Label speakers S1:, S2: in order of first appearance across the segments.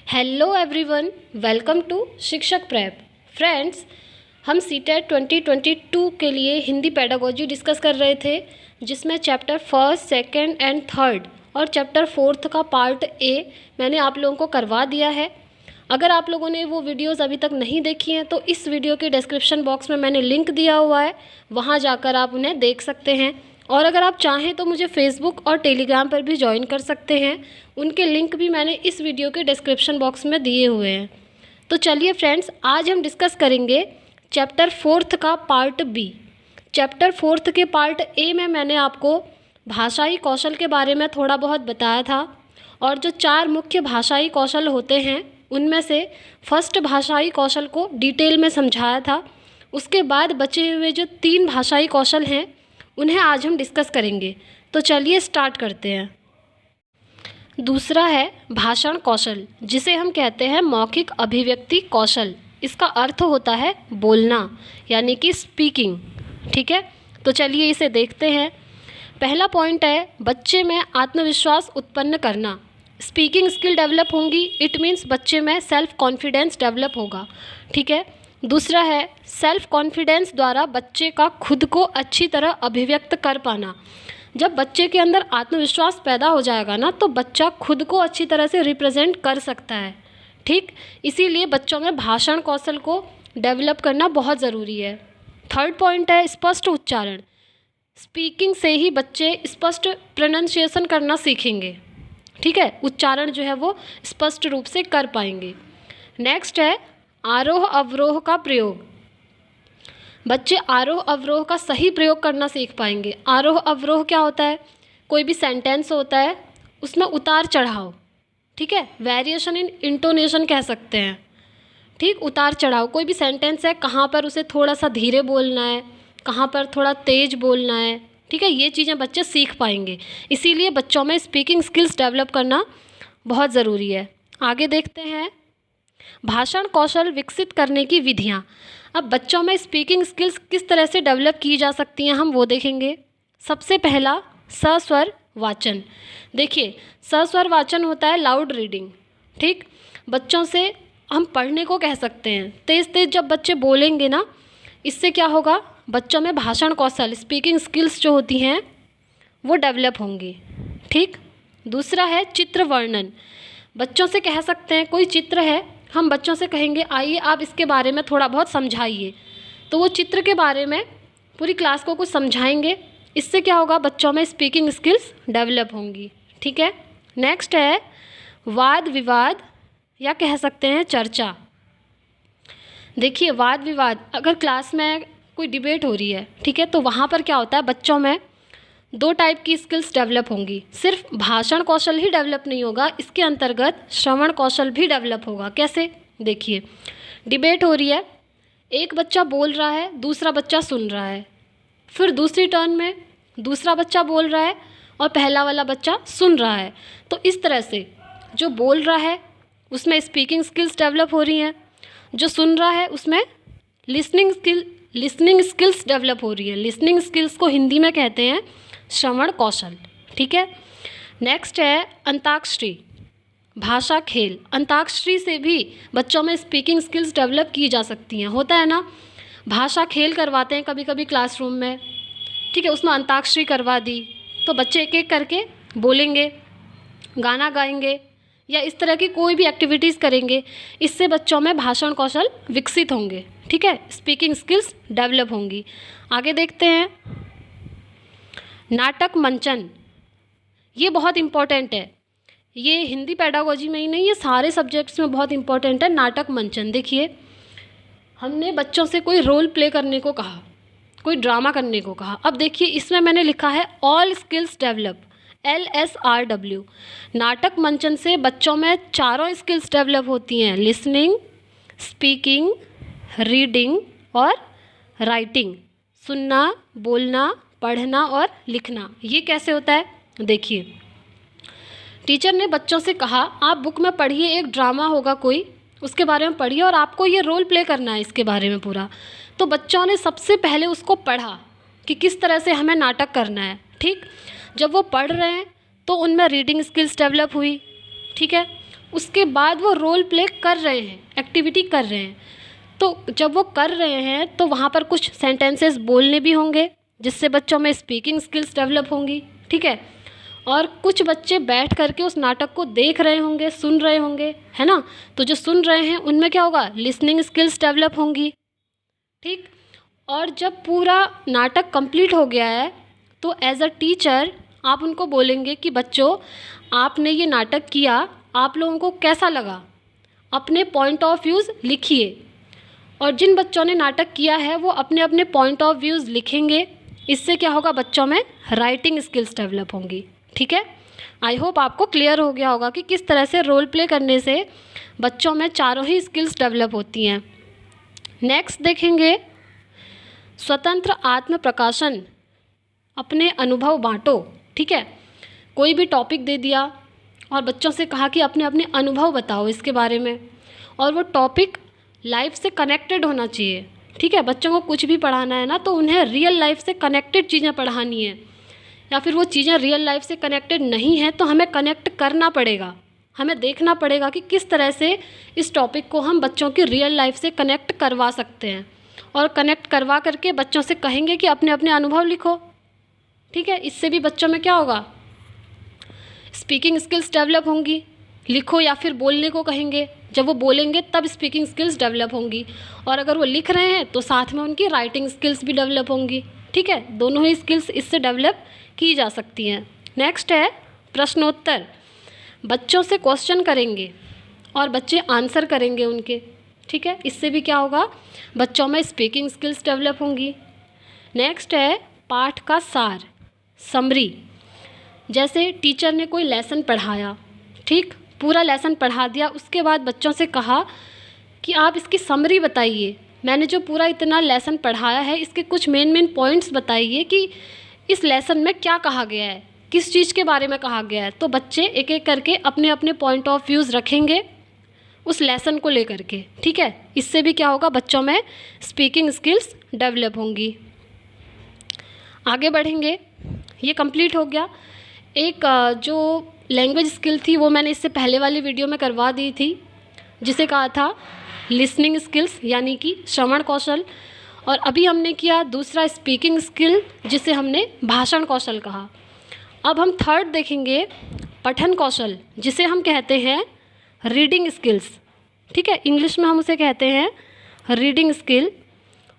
S1: Hello everyone, welcome to शिक्षक prep. Friends, हम CTET 2022 के लिए हिंदी पेडागोजी डिस्कस कर रहे थे, जिसमें chapter first, second and third और चैप्टर फोर्थ का पार्ट ए मैंने आप लोगों को करवा दिया है। अगर आप लोगों ने वो वीडियोस अभी तक नहीं देखी हैं तो इस वीडियो के डिस्क्रिप्शन बॉक्स में मैंने लिंक दिया हुआ है, वहाँ जाकर आप उन्हें देख सकते हैं। और अगर आप चाहें तो मुझे फेसबुक और टेलीग्राम पर भी ज्वाइन कर सकते हैं, उनके लिंक भी मैंने इस वीडियो के डिस्क्रिप्शन बॉक्स में दिए हुए हैं। तो चलिए फ्रेंड्स, आज हम डिस्कस करेंगे चैप्टर फोर्थ का पार्ट बी। चैप्टर फोर्थ के पार्ट ए में मैंने आपको भाषाई कौशल के बारे में थोड़ा बहुत बताया था, और जो 4 मुख्य भाषाई कौशल होते हैं उनमें से फर्स्ट भाषाई कौशल को डिटेल में समझाया था। उसके बाद बचे हुए जो 3 भाषाई कौशल हैं उन्हें आज हम डिस्कस करेंगे। तो चलिए स्टार्ट करते हैं। दूसरा है भाषण कौशल, जिसे हम कहते हैं मौखिक अभिव्यक्ति कौशल। इसका अर्थ होता है बोलना, यानी कि स्पीकिंग। ठीक है, तो चलिए इसे देखते हैं। पहला पॉइंट है बच्चे में आत्मविश्वास उत्पन्न करना। स्पीकिंग स्किल डेवलप होंगी, इट मीन्स बच्चे में सेल्फ कॉन्फिडेंस डेवलप होगा। ठीक है। दूसरा है सेल्फ कॉन्फिडेंस द्वारा बच्चे का खुद को अच्छी तरह अभिव्यक्त कर पाना। जब बच्चे के अंदर आत्मविश्वास पैदा हो जाएगा ना, तो बच्चा खुद को अच्छी तरह से रिप्रेजेंट कर सकता है। ठीक, इसीलिए बच्चों में भाषण कौशल को डेवलप करना बहुत ज़रूरी है। थर्ड पॉइंट है स्पष्ट उच्चारण। स्पीकिंग से ही बच्चे स्पष्ट प्रोनाउंसिएशन करना सीखेंगे। ठीक है, उच्चारण जो है वो स्पष्ट रूप से कर पाएंगे। नेक्स्ट है आरोह अवरोह का प्रयोग। बच्चे आरोह अवरोह का सही प्रयोग करना सीख पाएंगे। आरोह अवरोह क्या होता है? कोई भी सेंटेंस होता है उसमें उतार चढ़ाव। ठीक है, वेरिएशन इन इंटोनेशन कह सकते हैं। ठीक, उतार चढ़ाव। कोई भी सेंटेंस है, कहाँ पर उसे थोड़ा सा धीरे बोलना है, कहाँ पर थोड़ा तेज बोलना है। ठीक है, ये चीज़ें बच्चे सीख पाएंगे। इसीलिए बच्चों में स्पीकिंग स्किल्स डेवलप करना बहुत ज़रूरी है। आगे देखते हैं भाषण कौशल विकसित करने की विधियाँ। अब बच्चों में स्पीकिंग स्किल्स किस तरह से डेवलप की जा सकती हैं हम वो देखेंगे। सबसे पहला सस्वर वाचन। देखिए, सस्वर वाचन होता है लाउड रीडिंग। ठीक, बच्चों से हम पढ़ने को कह सकते हैं। तेज़ तेज़ जब बच्चे बोलेंगे ना, इससे क्या होगा, बच्चों में भाषण कौशल स्पीकिंग स्किल्स जो होती हैं वो डेवलप होंगी। ठीक, दूसरा है चित्र वर्णन। बच्चों से कह सकते हैं, कोई चित्र है, हम बच्चों से कहेंगे आइए आप इसके बारे में थोड़ा बहुत समझाइए, तो वो चित्र के बारे में पूरी क्लास को कुछ समझाएंगे। इससे क्या होगा, बच्चों में स्पीकिंग स्किल्स डेवलप होंगी। ठीक है। नेक्स्ट है वाद विवाद, या कह सकते हैं चर्चा। देखिए, वाद विवाद, अगर क्लास में कोई डिबेट हो रही है, ठीक है, तो वहाँ पर क्या होता है, बच्चों में 2 टाइप की स्किल्स डेवलप होंगी। सिर्फ भाषण कौशल ही डेवलप नहीं होगा, इसके अंतर्गत श्रवण कौशल भी डेवलप होगा। कैसे? देखिए, डिबेट हो रही है, एक बच्चा बोल रहा है, दूसरा बच्चा सुन रहा है, फिर दूसरी टर्न में दूसरा बच्चा बोल रहा है और पहला वाला बच्चा सुन रहा है। तो इस तरह से जो बोल रहा है उसमें स्पीकिंग स्किल्स डेवलप हो रही हैं, जो सुन रहा है उसमें लिसनिंग स्किल्स डेवलप हो रही है। लिसनिंग स्किल्स को हिंदी में कहते हैं श्रवण कौशल। ठीक है। नेक्स्ट है अंताक्षरी, भाषा खेल। अंताक्षरी से भी बच्चों में स्पीकिंग स्किल्स डेवलप की जा सकती हैं। होता है ना, भाषा खेल करवाते हैं कभी कभी क्लासरूम में। ठीक है, उसमें अंताक्षरी करवा दी तो बच्चे एक एक करके बोलेंगे, गाना गाएंगे, या इस तरह की कोई भी एक्टिविटीज़ करेंगे। इससे बच्चों में भाषण कौशल विकसित होंगे। ठीक है, स्पीकिंग स्किल्स डेवलप होंगी। आगे देखते हैं नाटक मंचन। ये बहुत इम्पॉर्टेंट है, ये हिंदी पेडागोजी में ही नहीं, ये सारे सब्जेक्ट्स में बहुत इम्पॉर्टेंट है नाटक मंचन। देखिए, हमने बच्चों से कोई रोल प्ले करने को कहा, कोई ड्रामा करने को कहा। अब देखिए, इसमें मैंने लिखा है ऑल स्किल्स डेवलप, LSRW। नाटक मंचन से बच्चों में चारों स्किल्स डेवलप होती हैं, लिसनिंग, स्पीकिंग, रीडिंग और राइटिंग। सुनना, बोलना, पढ़ना और लिखना। ये कैसे होता है? देखिए, टीचर ने बच्चों से कहा आप बुक में पढ़िए, एक ड्रामा होगा कोई, उसके बारे में पढ़िए और आपको ये रोल प्ले करना है इसके बारे में पूरा। तो बच्चों ने सबसे पहले उसको पढ़ा कि किस तरह से हमें नाटक करना है। ठीक, जब वो पढ़ रहे हैं तो उनमें रीडिंग स्किल्स डेवलप हुई। ठीक है, उसके बाद वो रोल प्ले कर रहे हैं, एक्टिविटी कर रहे हैं। तो जब वो कर रहे हैं तो वहाँ पर कुछ सेंटेंसेस बोलने भी होंगे जिससे बच्चों में स्पीकिंग स्किल्स डेवलप होंगी, ठीक है। और कुछ बच्चे बैठ करके उस नाटक को देख रहे होंगे, सुन रहे होंगे, है ना। तो जो सुन रहे हैं उनमें क्या होगा, लिसनिंग स्किल्स डेवलप होंगी, ठीक। और जब पूरा नाटक कंप्लीट हो गया है तो एज अ टीचर आप उनको बोलेंगे कि बच्चों आपने ये नाटक किया, आप लोगों को कैसा लगा, अपने पॉइंट ऑफ व्यूज़ लिखिए। और जिन बच्चों ने नाटक किया है वो अपने अपने पॉइंट ऑफ व्यूज़ लिखेंगे। इससे क्या होगा, बच्चों में राइटिंग स्किल्स डेवलप होंगी, ठीक है। आई होप आपको क्लियर हो गया होगा कि किस तरह से रोल प्ले करने से बच्चों में चारों ही स्किल्स डेवलप होती हैं। नेक्स्ट देखेंगे स्वतंत्र आत्म प्रकाशन, अपने अनुभव बांटो, ठीक है। कोई भी टॉपिक दे दिया और बच्चों से कहा कि अपने अपने अनुभव बताओ इसके बारे में, और वो टॉपिक लाइफ से कनेक्टेड होना चाहिए, ठीक है। बच्चों को कुछ भी पढ़ाना है ना तो उन्हें रियल लाइफ से कनेक्टेड चीज़ें पढ़ानी है, या फिर वो चीज़ें रियल लाइफ से कनेक्टेड नहीं है तो हमें कनेक्ट करना पड़ेगा, हमें देखना पड़ेगा कि किस तरह से इस टॉपिक को हम बच्चों की रियल लाइफ से कनेक्ट करवा सकते हैं। और कनेक्ट करवा करके बच्चों से कहेंगे कि अपने अपने अनुभव लिखो, ठीक है। इससे भी बच्चों में क्या होगा, स्पीकिंग स्किल्स डेवलप होंगी। लिखो या फिर बोलने को कहेंगे, जब वो बोलेंगे तब स्पीकिंग स्किल्स डेवलप होंगी। और अगर वो लिख रहे हैं तो साथ में उनकी राइटिंग स्किल्स भी डेवलप होंगी, ठीक है। दोनों ही स्किल्स इससे डेवलप की जा सकती हैं। नेक्स्ट है प्रश्नोत्तर, बच्चों से क्वेश्चन करेंगे और बच्चे आंसर करेंगे उनके, ठीक है। इससे भी क्या होगा, बच्चों में स्पीकिंग स्किल्स डेवलप होंगी। नेक्स्ट है पाठ का सार, समरी। जैसे टीचर ने कोई लेसन पढ़ाया, ठीक, पूरा लेसन पढ़ा दिया, उसके बाद बच्चों से कहा कि आप इसकी समरी बताइए, मैंने जो पूरा इतना लेसन पढ़ाया है इसके कुछ मेन पॉइंट्स बताइए कि इस लेसन में क्या कहा गया है, किस चीज़ के बारे में कहा गया है। तो बच्चे एक एक करके अपने अपने पॉइंट ऑफ व्यूज़ रखेंगे उस लेसन को लेकर के, ठीक है। इससे भी क्या होगा, बच्चों में स्पीकिंग स्किल्स डेवलप होंगी। आगे बढ़ेंगे, ये कंप्लीट हो गया। एक जो लैंग्वेज स्किल थी वो मैंने इससे पहले वाली वीडियो में करवा दी थी, जिसे कहा था लिसनिंग स्किल्स यानी कि श्रवण कौशल। और अभी हमने किया दूसरा स्पीकिंग स्किल जिसे हमने भाषण कौशल कहा। अब हम थर्ड देखेंगे पठन कौशल, जिसे हम कहते हैं रीडिंग स्किल्स, ठीक है। इंग्लिश में हम उसे कहते हैं रीडिंग स्किल,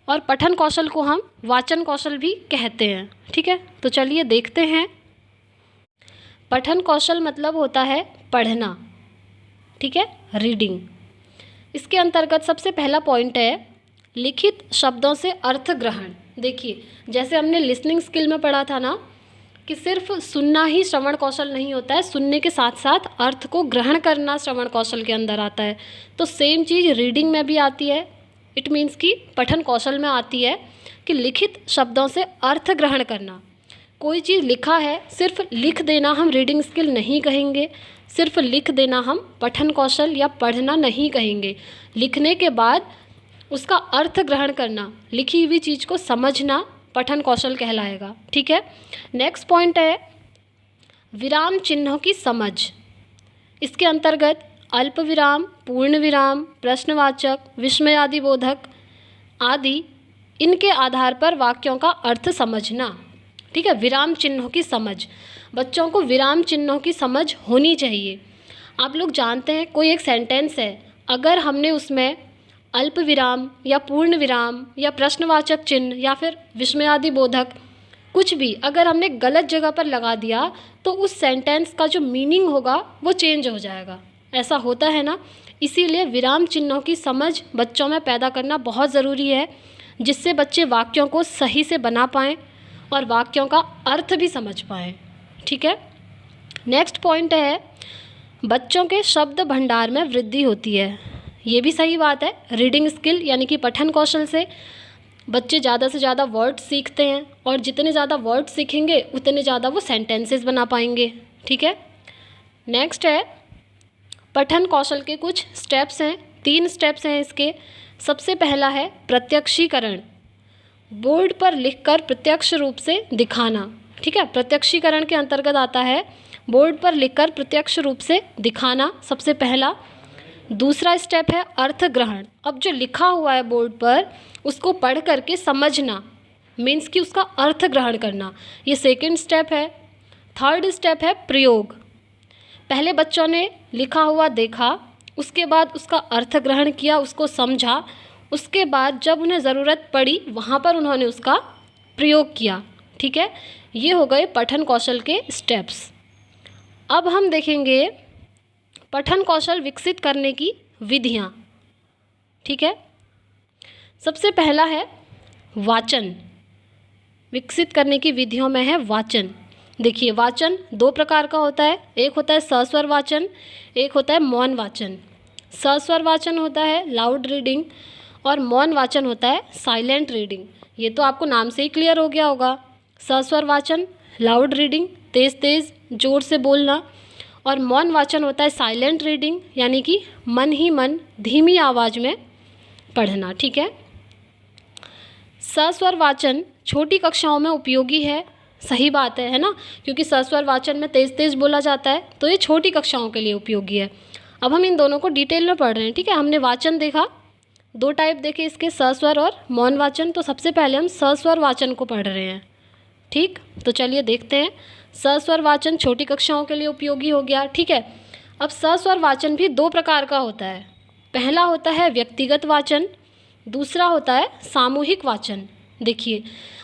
S1: और पठन कौशल को हम वाचन कौशल भी कहते हैं, ठीक है। तो चलिए देखते हैं। पठन कौशल मतलब होता है पढ़ना, ठीक है, रीडिंग। इसके अंतर्गत सबसे पहला पॉइंट है लिखित शब्दों से अर्थ ग्रहण। देखिए, जैसे हमने लिसनिंग स्किल में पढ़ा था ना कि सिर्फ सुनना ही श्रवण कौशल नहीं होता है, सुनने के साथ साथ अर्थ को ग्रहण करना श्रवण कौशल के अंदर आता है। तो सेम चीज़ रीडिंग में भी आती है। इट मीन्स कि पठन कौशल में आती है कि लिखित शब्दों से अर्थ ग्रहण करना। कोई चीज़ लिखा है, सिर्फ लिख देना हम रीडिंग स्किल नहीं कहेंगे, सिर्फ लिख देना हम पठन कौशल या पढ़ना नहीं कहेंगे। लिखने के बाद उसका अर्थ ग्रहण करना, लिखी हुई चीज़ को समझना पठन कौशल कहलाएगा, ठीक है। नेक्स्ट पॉइंट है विराम चिन्हों की समझ। इसके अंतर्गत अल्प विराम, पूर्ण विराम, प्रश्नवाचक, विस्मयादिबोधक आदि, इनके आधार पर वाक्यों का अर्थ समझना, ठीक है। विराम चिन्हों की समझ, बच्चों को विराम चिन्हों की समझ होनी चाहिए। आप लोग जानते हैं कोई एक सेंटेंस है, अगर हमने उसमें अल्प विराम या पूर्ण विराम या प्रश्नवाचक चिन्ह या फिर विस्मयादिबोधक कुछ भी अगर हमने गलत जगह पर लगा दिया तो उस सेंटेंस का जो मीनिंग होगा वो चेंज हो जाएगा। ऐसा होता है ना, इसीलिए विराम चिन्हों की समझ बच्चों में पैदा करना बहुत ज़रूरी है, जिससे बच्चे वाक्यों को सही से बना पाएँ और वाक्यों का अर्थ भी समझ पाएँ, ठीक है। नेक्स्ट पॉइंट है बच्चों के शब्द भंडार में वृद्धि होती है। ये भी सही बात है। रीडिंग स्किल यानी कि पठन कौशल से बच्चे ज़्यादा से ज़्यादा वर्ड सीखते हैं, और जितने ज़्यादा वर्ड सीखेंगे उतने ज़्यादा वो सेंटेंसेस बना पाएंगे, ठीक है। नेक्स्ट है पठन कौशल के कुछ स्टेप्स हैं, 3 स्टेप्स हैं इसके। सबसे पहला है प्रत्यक्षीकरण, बोर्ड पर लिखकर प्रत्यक्ष रूप से दिखाना, ठीक है। प्रत्यक्षीकरण के अंतर्गत आता है बोर्ड पर लिखकर प्रत्यक्ष रूप से दिखाना सबसे पहला। दूसरा स्टेप है अर्थ ग्रहण। अब जो लिखा हुआ है बोर्ड पर उसको पढ़ करके समझना, मीन्स कि उसका अर्थ ग्रहण करना, ये सेकंड स्टेप है। थर्ड स्टेप है प्रयोग। पहले बच्चों ने लिखा हुआ देखा, उसके बाद उसका अर्थ ग्रहण किया, उसको समझा, उसके बाद जब उन्हें ज़रूरत पड़ी वहाँ पर उन्होंने उसका प्रयोग किया। ठीक है, ये हो गए पठन कौशल के स्टेप्स। अब हम देखेंगे पठन कौशल विकसित करने की विधियाँ। ठीक है, सबसे पहला है वाचन। विकसित करने की विधियों में है वाचन। देखिए, वाचन दो प्रकार का होता है, एक होता है सस्वर वाचन, एक होता है मौन वाचन। सस्वर वाचन होता है लाउड रीडिंग और मौन वाचन होता है साइलेंट रीडिंग। ये तो आपको नाम से ही क्लियर हो गया होगा। सस्वर वाचन लाउड रीडिंग, तेज़ तेज़ जोर से बोलना, और मौन वाचन होता है साइलेंट रीडिंग, यानी कि मन ही मन धीमी आवाज़ में पढ़ना। ठीक है, सस्वर वाचन छोटी कक्षाओं में उपयोगी है, सही बात है ना, क्योंकि सस्वर वाचन में तेज़ तेज़ बोला जाता है, तो ये छोटी कक्षाओं के लिए उपयोगी है। अब हम इन दोनों को डिटेल में पढ़ रहे हैं। ठीक है, हमने वाचन देखा, दो टाइप देखे इसके, सस्वर और मौन वाचन। तो सबसे पहले हम सस्वर वाचन को पढ़ रहे हैं। ठीक, तो चलिए देखते हैं। सस्वर वाचन छोटी कक्षाओं के लिए उपयोगी हो गया। ठीक है, अब सस्वर वाचन भी दो प्रकार का होता है। पहला होता है व्यक्तिगत वाचन, दूसरा होता है सामूहिक वाचन। देखिए,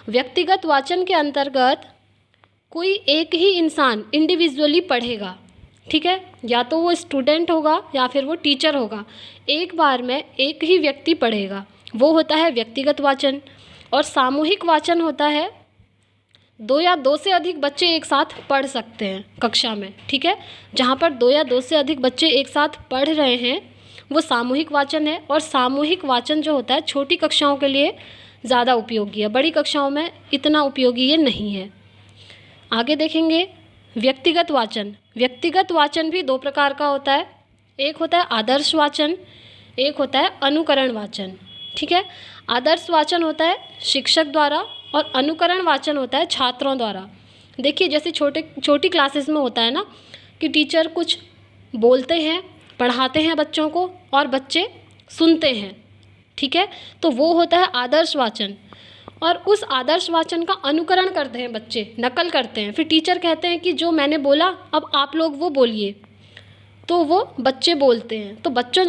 S1: व्यक्तिगत वाचन के अंतर्गत कोई एक ही इंसान इंडिविजुअली पढ़ेगा। ठीक है, या तो वो स्टूडेंट होगा या फिर वो टीचर होगा, एक बार में एक ही व्यक्ति पढ़ेगा, वो होता है व्यक्तिगत वाचन। और सामूहिक वाचन होता है दो या दो से अधिक बच्चे एक साथ पढ़ सकते हैं कक्षा में। ठीक है, जहाँ पर दो या दो से अधिक बच्चे एक साथ पढ़ रहे हैं वो सामूहिक वाचन है। और सामूहिक वाचन जो होता है छोटी कक्षाओं के लिए ज़्यादा उपयोगी है, बड़ी कक्षाओं में इतना उपयोगी ये नहीं है। आगे देखेंगे व्यक्तिगत वाचन। व्यक्तिगत वाचन भी दो प्रकार का होता है, एक होता है आदर्श वाचन, एक होता है अनुकरण वाचन। ठीक है, आदर्श वाचन होता है शिक्षक द्वारा और अनुकरण वाचन होता है छात्रों द्वारा। देखिए, जैसे छोटी क्लासेस में होता है ना कि टीचर कुछ बोलते हैं, पढ़ाते हैं बच्चों को और बच्चे सुनते हैं। ठीक है, तो वो होता है आदर्श वाचन। और उस आदर्श वाचन का अनुकरण करते हैं बच्चे, नकल करते हैं, फिर टीचर कहते हैं कि जो मैंने बोला अब आप लोग वो बोलिए, तो वो बच्चे बोलते हैं। तो बच्चों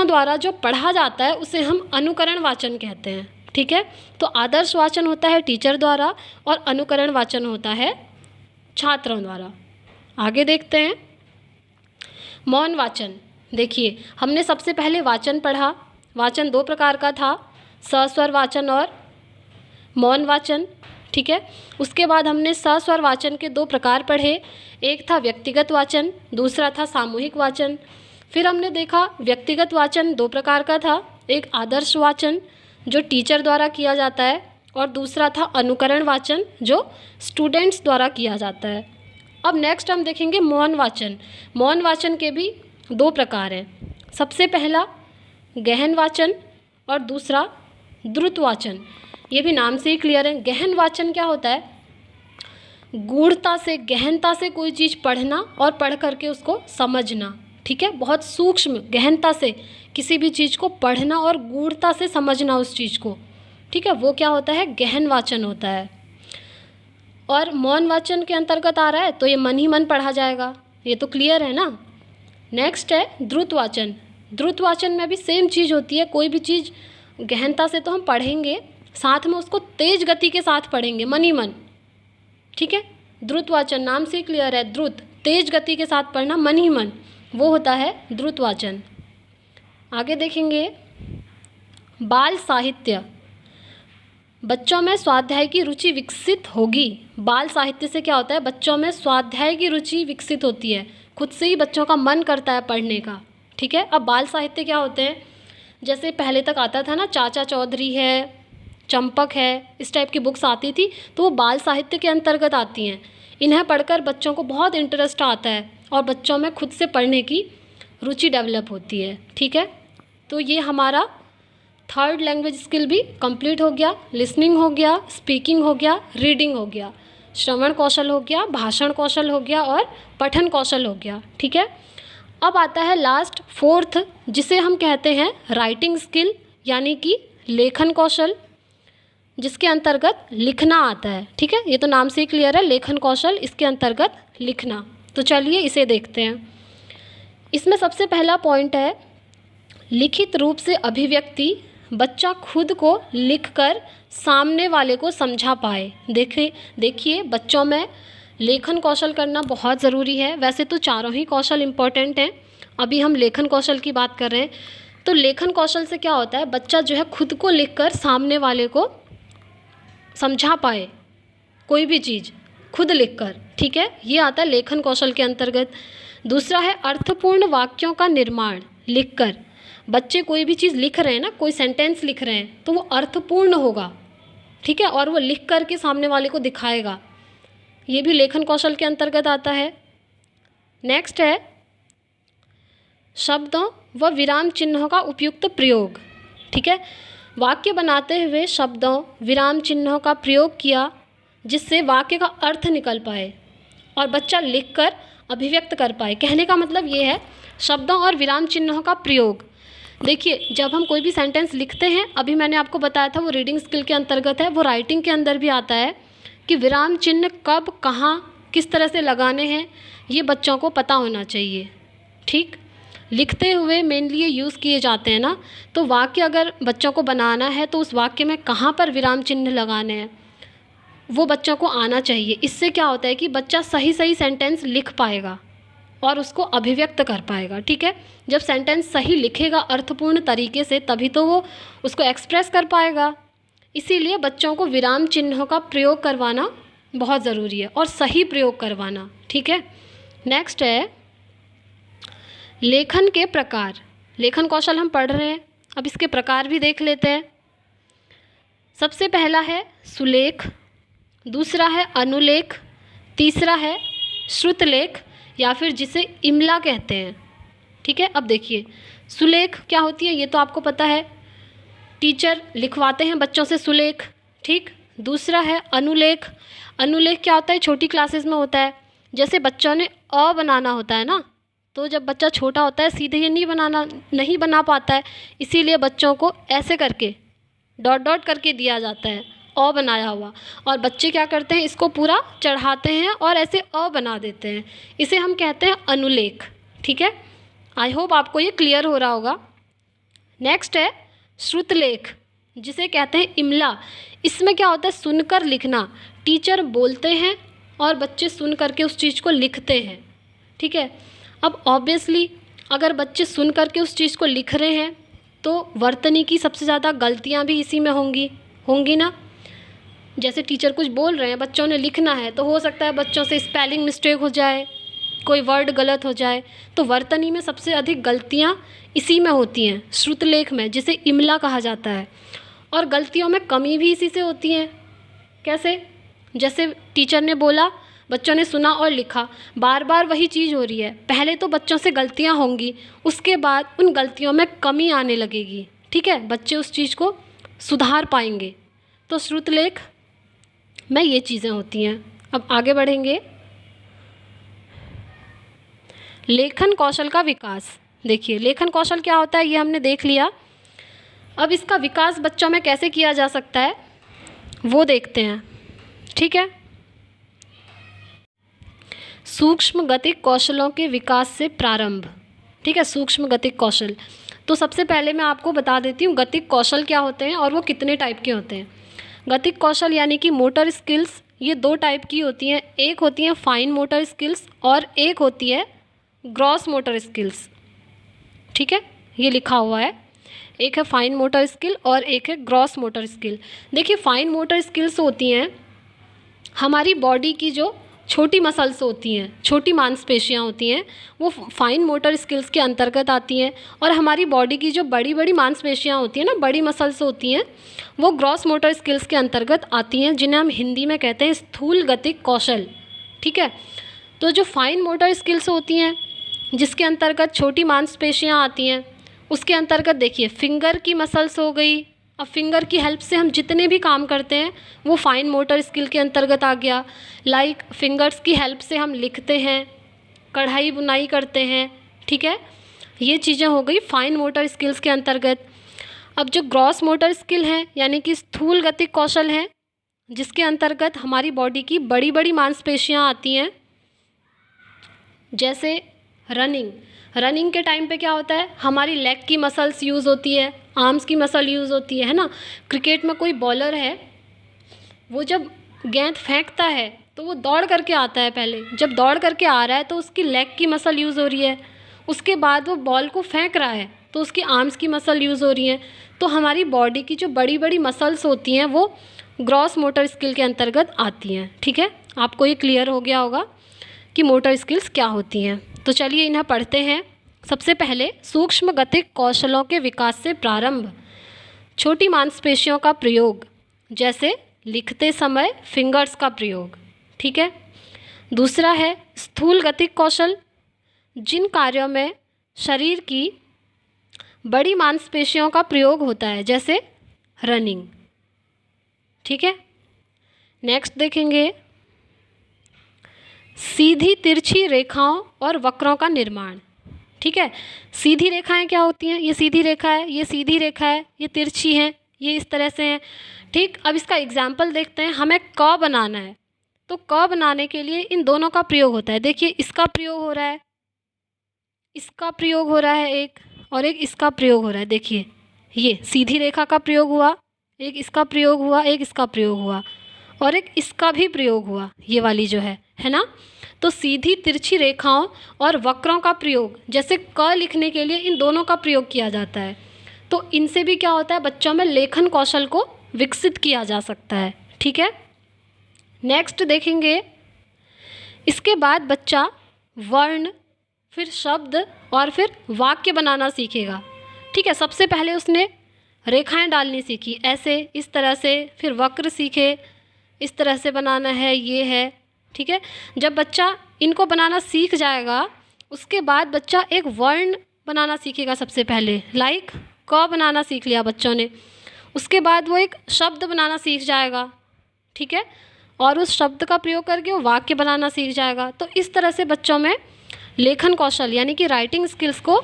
S1: द्वारा जो पढ़ा जाता है उसे हम अनुकरण वाचन कहते हैं। ठीक है, तो आदर्श वाचन होता है टीचर द्वारा और अनुकरण वाचन होता है छात्रों द्वारा। आगे देखते हैं मौन वाचन। देखिए, हमने सबसे पहले वाचन पढ़ा। वाचन दो प्रकार का था, सस्वर वाचन और मौन वाचन। ठीक है, उसके बाद हमने सस्वर वाचन के दो प्रकार पढ़े, एक था व्यक्तिगत वाचन, दूसरा था सामूहिक वाचन। फिर हमने देखा व्यक्तिगत वाचन दो प्रकार का था, एक आदर्श वाचन जो टीचर द्वारा किया जाता है और दूसरा था अनुकरण वाचन जो स्टूडेंट्स द्वारा किया जाता है। अब नेक्स्ट हम देखेंगे मौन वाचन। मौन वाचन के भी दो प्रकार हैं, सबसे पहला गहन वाचन और दूसरा द्रुत वाचन। ये भी नाम से ही क्लियर है। गहन वाचन क्या होता है, गूढ़ता से, गहनता से कोई चीज़ पढ़ना और पढ़ करके उसको समझना। ठीक है, बहुत सूक्ष्म गहनता से किसी भी चीज़ को पढ़ना और गूढ़ता से समझना उस चीज़ को। ठीक है, वो क्या होता है, गहन वाचन होता है। और मौन वाचन के अंतर्गत आ रहा है तो ये मन ही मन पढ़ा जाएगा, ये तो क्लियर है ना। नेक्स्ट है द्रुत वाचन। द्रुत वाचन में भी सेम चीज़ होती है, कोई भी चीज़ गहनता से तो हम पढ़ेंगे, साथ में उसको तेज गति के साथ पढ़ेंगे मन ही मन। ठीक है, द्रुत वाचन नाम से क्लियर है, द्रुत तेज गति के साथ पढ़ना मन ही मन, वो होता है द्रुत वाचन। आगे देखेंगे बाल साहित्य। बच्चों में स्वाध्याय की रुचि विकसित होगी। बाल साहित्य से क्या होता है, बच्चों में स्वाध्याय की रुचि विकसित होती है, खुद से ही बच्चों का मन करता है पढ़ने का। ठीक है, अब बाल साहित्य क्या होते हैं, जैसे पहले तक आता था ना, चाचा चौधरी है, चंपक है, इस टाइप की बुक्स आती थी, तो वो बाल साहित्य के अंतर्गत आती हैं। इन्हें पढ़कर बच्चों को बहुत इंटरेस्ट आता है और बच्चों में खुद से पढ़ने की रुचि डेवलप होती है। ठीक है, तो ये हमारा थर्ड लैंग्वेज स्किल भी कंप्लीट हो गया, लिसनिंग हो गया, स्पीकिंग हो गया, रीडिंग हो गया। श्रवण कौशल हो गया, भाषण कौशल हो गया और पठन कौशल हो गया। ठीक है, अब आता है लास्ट फोर्थ, जिसे हम कहते हैं राइटिंग स्किल यानी कि लेखन कौशल, जिसके अंतर्गत लिखना आता है। ठीक है, ये तो नाम से ही क्लियर है, लेखन कौशल, इसके अंतर्गत लिखना। तो चलिए इसे देखते हैं। इसमें सबसे पहला पॉइंट है लिखित रूप से अभिव्यक्ति, बच्चा खुद को लिखकर सामने वाले को समझा पाए। देखिए बच्चों में लेखन कौशल करना बहुत ज़रूरी है। वैसे तो चारों ही कौशल इम्पॉर्टेंट हैं, अभी हम लेखन कौशल की बात कर रहे हैं। तो लेखन कौशल से क्या होता है, बच्चा जो है खुद को लिखकर सामने वाले को समझा पाए कोई भी चीज़ खुद लिखकर। ठीक है, ये आता है लेखन कौशल के अंतर्गत। दूसरा है अर्थपूर्ण वाक्यों का निर्माण लिखकर। बच्चे कोई भी चीज़ लिख रहे हैं ना, कोई सेंटेंस लिख रहे हैं तो वो अर्थपूर्ण होगा। ठीक है, और वो लिख कर के सामने वाले को दिखाएगा, ये भी लेखन कौशल के अंतर्गत आता है। नेक्स्ट है शब्दों व विराम चिन्हों का उपयुक्त प्रयोग। ठीक है, वाक्य बनाते हुए शब्दों विराम चिन्हों का प्रयोग किया जिससे वाक्य का अर्थ निकल पाए और बच्चा लिखकर अभिव्यक्त कर पाए। कहने का मतलब ये है शब्दों और विराम चिन्हों का प्रयोग। देखिए जब हम कोई भी सेंटेंस लिखते हैं, अभी मैंने आपको बताया था वो रीडिंग स्किल के अंतर्गत है, वो राइटिंग के अंदर भी आता है कि विराम चिन्ह कब कहाँ किस तरह से लगाने हैं, ये बच्चों को पता होना चाहिए। ठीक, लिखते हुए मेनली ये यूज़ किए जाते हैं ना, तो वाक्य अगर बच्चों को बनाना है तो उस वाक्य में कहाँ पर विराम चिन्ह लगाने हैं वो बच्चों को आना चाहिए। इससे क्या होता है कि बच्चा सही सही सेंटेंस लिख पाएगा और उसको अभिव्यक्त कर पाएगा। ठीक है, जब सेंटेंस सही लिखेगा अर्थपूर्ण तरीके से तभी तो वो उसको एक्सप्रेस कर पाएगा। इसीलिए बच्चों को विराम चिन्हों का प्रयोग करवाना बहुत ज़रूरी है और सही प्रयोग करवाना। ठीक है, नेक्स्ट है लेखन के प्रकार। लेखन कौशल हम पढ़ रहे हैं, अब इसके प्रकार भी देख लेते हैं। सबसे पहला है सुलेख, दूसरा है अनुलेख, तीसरा है श्रुतलेख या फिर जिसे इमला कहते हैं। ठीक है, अब देखिए सुलेख क्या होती है ये तो आपको पता है, टीचर लिखवाते हैं बच्चों से सुलेख। ठीक, दूसरा है अनुलेख। अनुलेख क्या होता है, छोटी क्लासेस में होता है। जैसे बच्चों ने अ बनाना होता है ना, तो जब बच्चा छोटा होता है सीधे ये नहीं बना पाता है, इसीलिए बच्चों को ऐसे करके डॉट डॉट करके दिया जाता है अ बनाया हुआ, और बच्चे क्या करते हैं इसको पूरा चढ़ाते हैं और ऐसे अ बना देते हैं। इसे हम कहते हैं अनुलेख। ठीक है, आई होप आपको ये क्लियर हो रहा होगा। नेक्स्ट है श्रुतलेख, जिसे कहते हैं इमला। इसमें क्या होता है, सुनकर लिखना। टीचर बोलते हैं और बच्चे सुन करके उस चीज़ को लिखते हैं। ठीक है, अब ऑब्वियसली अगर बच्चे सुन करके उस चीज़ को लिख रहे हैं तो वर्तनी की सबसे ज़्यादा गलतियाँ भी इसी में होंगी ना। जैसे टीचर कुछ बोल रहे हैं, बच्चों ने लिखना है, तो हो सकता है बच्चों से स्पेलिंग मिस्टेक हो जाए, कोई वर्ड गलत हो जाए, तो वर्तनी में सबसे अधिक गलतियाँ इसी में होती हैं, श्रुतलेख में, जिसे इमला कहा जाता है। और गलतियों में कमी भी इसी से होती हैं। कैसे, जैसे टीचर ने बोला, बच्चों ने सुना और लिखा, बार बार वही चीज़ हो रही है। पहले तो बच्चों से गलतियाँ होंगी, उसके बाद उन गलतियों में कमी आने लगेगी। ठीक है, बच्चे उस चीज़ को सुधार पाएंगे। तो श्रुतलेख में ये चीज़ें होती हैं। अब आगे बढ़ेंगे, लेखन कौशल का विकास। देखिए लेखन कौशल क्या होता है ये हमने देख लिया। अब इसका विकास बच्चों में कैसे किया जा सकता है वो देखते हैं। ठीक है, सूक्ष्म गतिक कौशलों के विकास से प्रारंभ। ठीक है, सूक्ष्म गतिक कौशल, तो सबसे पहले मैं आपको बता देती हूँ गतिक कौशल क्या होते हैं और वो कितने टाइप के होते हैं। गतिक कौशल यानी कि मोटर स्किल्स, ये दो टाइप की होती हैं। एक होती है फाइन मोटर स्किल्स और एक होती है ग्रॉस मोटर स्किल्स। ठीक है, ये लिखा हुआ है, एक है फाइन मोटर स्किल और एक है ग्रॉस मोटर स्किल। देखिए फाइन मोटर स्किल्स होती हैं हमारी बॉडी की जो छोटी मसल्स होती हैं, छोटी मांसपेशियां होती हैं, वो फाइन मोटर स्किल्स के अंतर्गत आती हैं। और हमारी बॉडी की जो बड़ी बड़ी मांसपेशियां होती हैं ना, बड़ी मसल्स होती हैं, वो ग्रॉस मोटर स्किल्स के अंतर्गत आती हैं, जिन्हें हम हिंदी में कहते हैं स्थूल गतिक कौशल। ठीक है, तो जो फाइन मोटर स्किल्स होती हैं जिसके अंतर्गत छोटी मांसपेशियां आती हैं, उसके अंतर्गत देखिए फिंगर की मसल्स हो गई अब फिंगर की हेल्प से हम जितने भी काम करते हैं वो फाइन मोटर स्किल के अंतर्गत आ गया। लाइक फिंगर्स की हेल्प से हम लिखते हैं, कढ़ाई बुनाई करते हैं, ठीक है, ये चीज़ें हो गई फाइन मोटर स्किल्स के अंतर्गत। अब जो ग्रॉस मोटर स्किल है यानी कि स्थूल गतिक कौशल है, जिसके अंतर्गत हमारी बॉडी की बड़ी बड़ी मांसपेशियाँ आती हैं, जैसे रनिंग के टाइम पे क्या होता है, हमारी लेग की मसल्स यूज़ होती है, आर्म्स की मसल यूज़ होती है ना। क्रिकेट में कोई बॉलर है, वो जब गेंद फेंकता है तो वो दौड़ करके आता है, पहले जब दौड़ करके आ रहा है तो उसकी लेग की मसल यूज़ हो रही है, उसके बाद वो बॉल को फेंक रहा है तो उसकी आर्म्स की मसल यूज़ हो रही हैं। तो हमारी बॉडी की जो बड़ी बड़ी मसल्स होती हैं वो ग्रॉस मोटर स्किल के अंतर्गत आती हैं, ठीक है। आपको ये क्लियर हो गया होगा कि मोटर स्किल्स क्या होती हैं। तो चलिए इन्हें पढ़ते हैं। सबसे पहले सूक्ष्म गतिक कौशलों के विकास से प्रारंभ, छोटी मांसपेशियों का प्रयोग, जैसे लिखते समय फिंगर्स का प्रयोग, ठीक है। दूसरा है स्थूल गतिक कौशल, जिन कार्यों में शरीर की बड़ी मांसपेशियों का प्रयोग होता है, जैसे रनिंग, ठीक है। नेक्स्ट देखेंगे सीधी तिरछी रेखाओं और वक्रों का निर्माण, ठीक है। सीधी रेखाएं क्या होती हैं, ये सीधी रेखा है, ये सीधी रेखा है, ये तिरछी है, ये इस तरह से है, ठीक। अब इसका एग्जाम्पल देखते हैं। हमें क बनाना है तो क बनाने के लिए इन दोनों का प्रयोग होता है। देखिए इसका प्रयोग हो रहा है, इसका प्रयोग हो रहा है एक, और एक इसका प्रयोग हो रहा है। देखिए ये सीधी रेखा का प्रयोग हुआ, एक इसका प्रयोग हुआ, एक इसका प्रयोग हुआ, और एक इसका भी प्रयोग हुआ, ये वाली जो है ना। तो सीधी तिरछी रेखाओं और वक्रों का प्रयोग, जैसे क लिखने के लिए इन दोनों का प्रयोग किया जाता है। तो इनसे भी क्या होता है, बच्चों में लेखन कौशल को विकसित किया जा सकता है, ठीक है। नेक्स्ट देखेंगे, इसके बाद बच्चा वर्ण, फिर शब्द और फिर वाक्य बनाना सीखेगा, ठीक है। सबसे पहले उसने रेखाएं डालनी सीखी, ऐसे इस तरह से, फिर वक्र सीखे, इस तरह से बनाना है, ये है, ठीक है। जब बच्चा इनको बनाना सीख जाएगा उसके बाद बच्चा एक वर्ण बनाना सीखेगा सबसे पहले। लाइक क बनाना सीख लिया बच्चों ने, उसके बाद वो एक शब्द बनाना सीख जाएगा, ठीक है, और उस शब्द का प्रयोग करके वो वाक्य बनाना सीख जाएगा। तो इस तरह से बच्चों में लेखन कौशल यानी कि राइटिंग स्किल्स को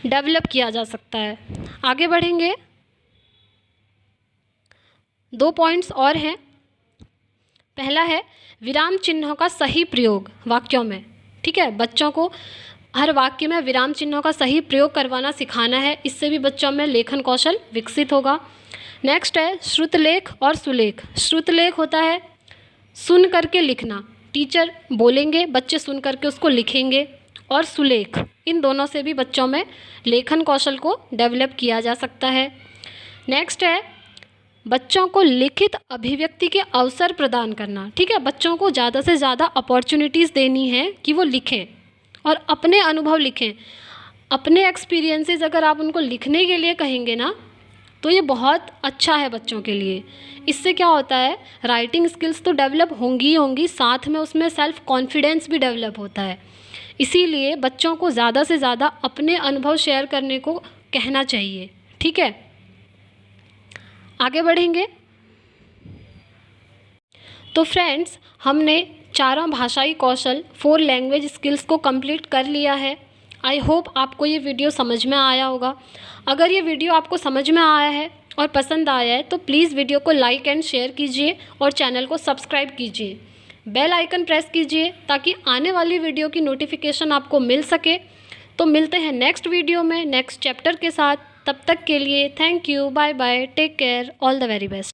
S1: डेवलप किया जा सकता है। आगे बढ़ेंगे, 2 पॉइंट्स और हैं। पहला है विराम चिन्हों का सही प्रयोग वाक्यों में, ठीक है। बच्चों को हर वाक्य में विराम चिन्हों का सही प्रयोग करवाना सिखाना है, इससे भी बच्चों में लेखन कौशल विकसित होगा। नेक्स्ट है श्रुतलेख और सुलेख। श्रुतलेख होता है सुन करके लिखना, टीचर बोलेंगे, बच्चे सुन करके उसको लिखेंगे, और सुलेख, इन दोनों से भी बच्चों में लेखन कौशल को डेवलप किया जा सकता है। नेक्स्ट है बच्चों को लिखित अभिव्यक्ति के अवसर प्रदान करना, ठीक है। बच्चों को ज़्यादा से ज़्यादा अपॉर्चुनिटीज़ देनी है कि वो लिखें और अपने अनुभव लिखें, अपने एक्सपीरियंसेस अगर आप उनको लिखने के लिए कहेंगे ना तो ये बहुत अच्छा है बच्चों के लिए। इससे क्या होता है, राइटिंग स्किल्स तो डेवलप होंगी ही होंगी, साथ में उसमें सेल्फ कॉन्फिडेंस भी डेवलप होता है। इसीलिए बच्चों को ज़्यादा से ज़्यादा अपने अनुभव शेयर करने को कहना चाहिए, ठीक है। आगे बढ़ेंगे तो फ्रेंड्स, हमने चारों भाषाई कौशल 4 लैंग्वेज स्किल्स को कंप्लीट कर लिया है। आई होप आपको ये वीडियो समझ में आया होगा। अगर ये वीडियो आपको समझ में आया है और पसंद आया है तो प्लीज़ वीडियो को लाइक एंड शेयर कीजिए और चैनल को सब्सक्राइब कीजिए, बेल आइकन प्रेस कीजिए ताकि आने वाली वीडियो की नोटिफिकेशन आपको मिल सके। तो मिलते हैं नेक्स्ट वीडियो में नेक्स्ट चैप्टर के साथ। तब तक के लिए thank you, bye bye, take care, all the very best.